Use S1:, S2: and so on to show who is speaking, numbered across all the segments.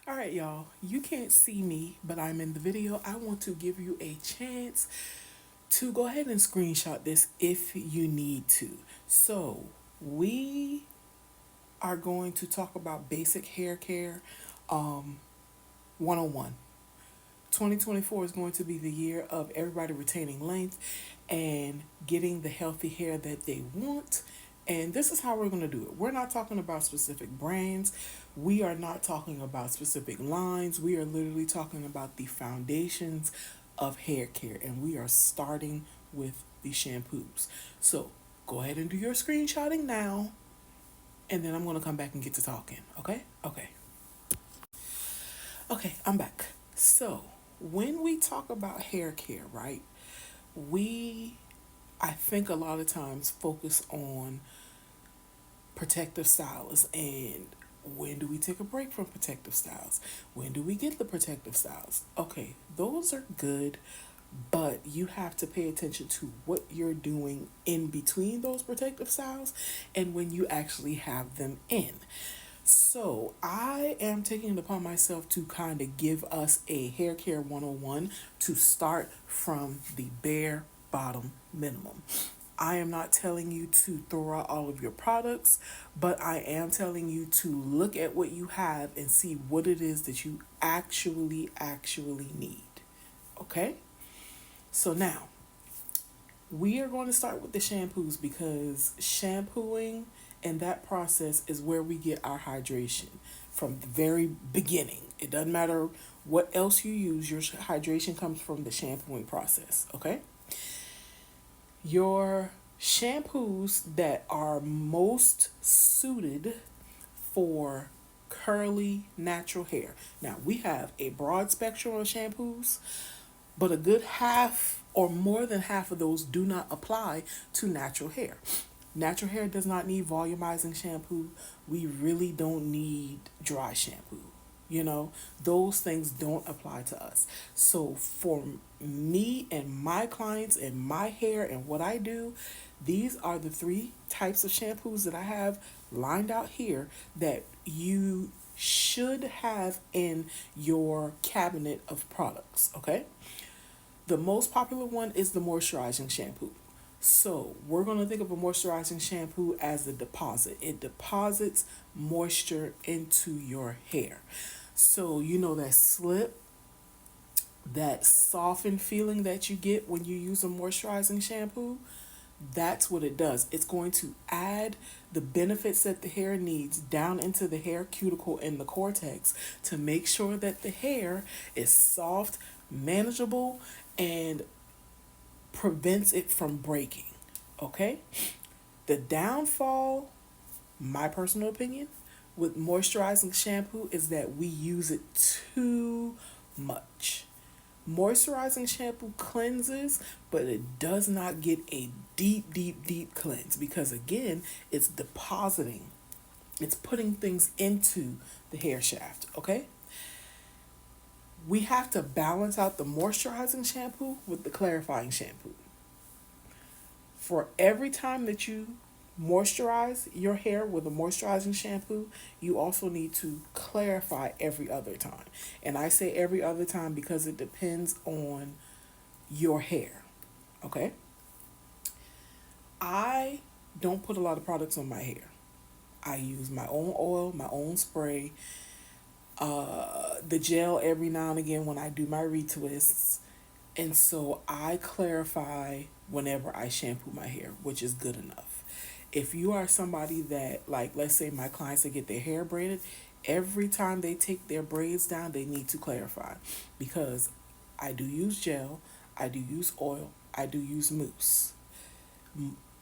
S1: All right, y'all, you can't see me, but I'm in the video. I want to give you a chance to go ahead and screenshot this if you need to. So, we are going to talk about basic hair care 101. 2024 is going to be the year of everybody retaining length and getting the healthy hair that they want. And this is how we're going to do it. We're not talking about specific brands. We are not talking about specific lines. We are literally talking about the foundations of hair care. And we are starting with the shampoos. So go ahead and do your screenshotting now. And then I'm going to come back and get to talking. Okay? Okay. Okay, I'm back. So, when we talk about hair care, right, we, I think a lot of times focus on protective styles and when do we take a break from protective styles? When do we get the protective styles? Okay, those are good, but you have to pay attention to what you're doing in between those protective styles and when you actually have them in. So, I am taking it upon myself to kind of give us a hair care 101 to start from the bare bottom minimum. I am not telling you to throw out all of your products, but I am telling you to look at what you have and see what it is that you actually need. Okay? So now, we are going to start with the shampoos because shampooing and that process is where we get our hydration from the very beginning. It doesn't matter what else you use, your hydration comes from the shampooing process, okay? Your shampoos that are most suited for curly natural hair. Now, we have a broad spectrum of shampoos, but a good half or more than half of those do not apply to natural hair. Natural hair does not need volumizing shampoo. We really don't need dry shampoo. You know, those things don't apply to us. So for me and my clients and my hair and what I do, these are the three types of shampoos that I have lined out here that you should have in your cabinet of products, okay? The most popular one is the moisturizing shampoo. So, we're going to think of a moisturizing shampoo as a deposit. It deposits moisture into your hair. So, you know that slip, that softened feeling that you get when you use a moisturizing shampoo? That's what it does. It's going to add the benefits that the hair needs down into the hair cuticle and the cortex to make sure that the hair is soft, manageable, and prevents it from breaking. Okay? The downfall, my personal opinion, with moisturizing shampoo is that we use it too much. Moisturizing shampoo cleanses, but it does not get a deep cleanse because, again, it's depositing, it's putting things into the hair shaft, okay? We have to balance out the moisturizing shampoo with the clarifying shampoo. For every time that you moisturize your hair with a moisturizing shampoo, you also need to clarify every other time. And I say every other time because it depends on your hair. Okay? I don't put a lot of products on my hair. I use my own oil, my own spray, the gel every now and again when I do my retwists. And so I clarify whenever I shampoo my hair, which is good enough. If you are somebody that, like, let's say my clients that get their hair braided, every time they take their braids down, they need to clarify because I do use gel, I do use oil, I do use mousse.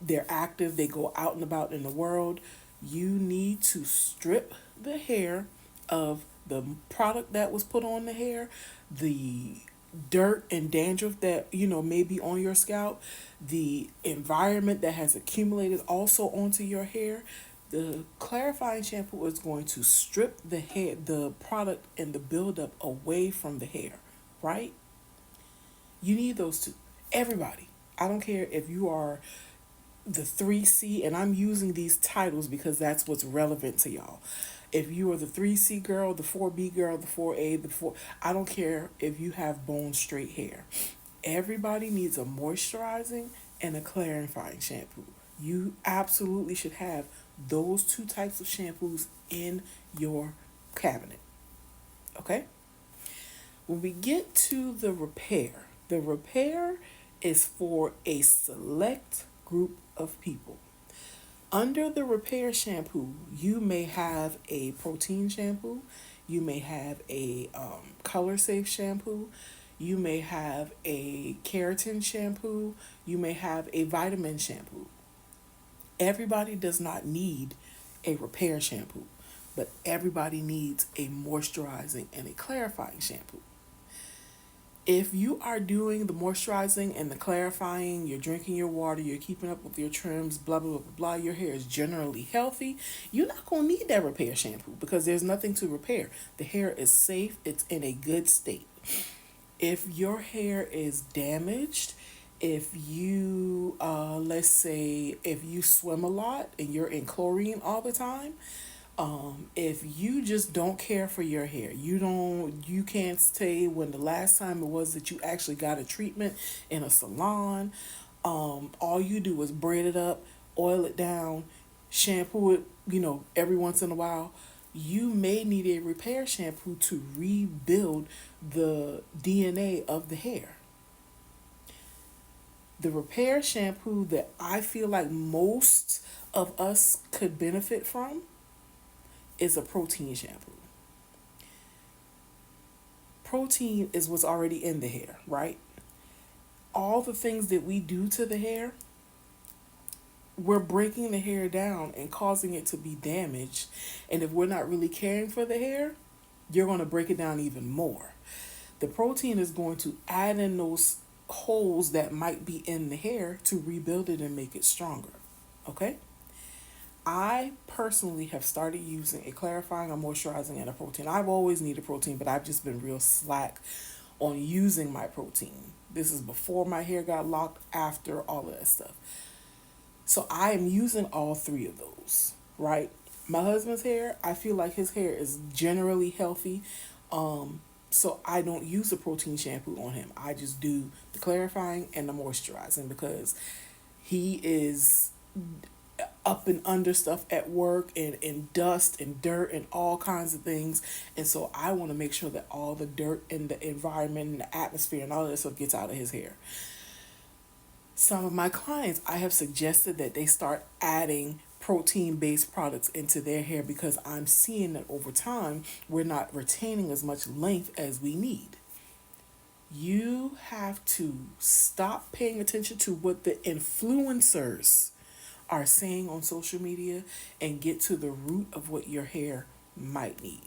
S1: They're active, they go out and about in the world. You need to strip the hair of the product that was put on the hair, the dirt and dandruff that may be on your scalp, the environment that has accumulated also onto your hair. The clarifying shampoo is going to strip the hair, the product and the buildup away from the hair, right? You need those two. Everybody. I don't care if you are the 3C, and I'm using these titles because that's what's relevant to y'all. If you are the 3C girl, the 4B girl, the 4A, the 4, I don't care if you have bone straight hair. Everybody needs a moisturizing and a clarifying shampoo. You absolutely should have those two types of shampoos in your cabinet. Okay? When we get to the repair is for a select group of people. Under the repair shampoo, you may have a protein shampoo, you may have a color safe shampoo, you may have a keratin shampoo, you may have a vitamin shampoo. Everybody does not need a repair shampoo, but everybody needs a moisturizing and a clarifying shampoo. If you are doing the moisturizing and the clarifying, you're drinking your water, you're keeping up with your trims, blah, blah, blah, blah, blah, your hair is generally healthy, you're not going to need that repair shampoo because there's nothing to repair. The hair is safe, it's in a good state. If your hair is damaged, if you, let's say, if you swim a lot and you're in chlorine all the time, if you just don't care for your hair, you can't say when the last time it was that you actually got a treatment in a salon. All you do is braid it up, oil it down, shampoo it, every once in a while. You may need a repair shampoo to rebuild the DNA of the hair. The repair shampoo that I feel like most of us could benefit from is a protein shampoo. Protein is what's already in the hair, right? All the things that we do to the hair, we're breaking the hair down and causing it to be damaged. And if we're not really caring for the hair, you're going to break it down even more. The protein is going to add in those holes that might be in the hair to rebuild it and make it stronger. Okay? I personally have started using a clarifying, a moisturizing, and a protein. I've always needed protein, but I've just been real slack on using my protein. This is before my hair got locked, after all of that stuff. So I am using all three of those, right? My husband's hair, I feel like his hair is generally healthy. So I don't use a protein shampoo on him. I just do the clarifying and the moisturizing because he is up and under stuff at work and dust and dirt and all kinds of things. And so I want to make sure that all the dirt in the environment and the atmosphere and all of that stuff gets out of his hair. Some of my clients, I have suggested that they start adding protein-based products into their hair because I'm seeing that over time, we're not retaining as much length as we need. You have to stop paying attention to what the influencers are saying on social media and get to the root of what your hair might need.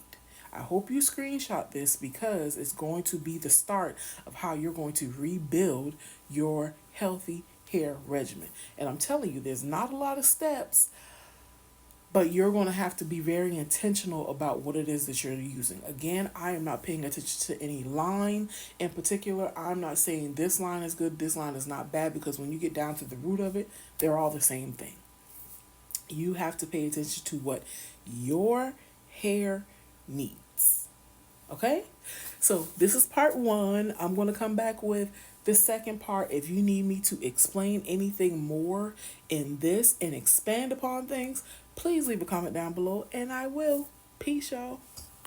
S1: I hope you screenshot this because it's going to be the start of how you're going to rebuild your healthy hair regimen. And I'm telling you, there's not a lot of steps, but you're going to have to be very intentional about what it is that you're using. Again, I am not paying attention to any line in particular. I'm not saying this line is good, this line is not bad, because when you get down to the root of it, they're all the same thing. You have to pay attention to what your hair needs. Okay? So this is part one. I'm going to come back with the second part. If you need me to explain anything more in this and expand upon things, please leave a comment down below and I will. Peace, y'all.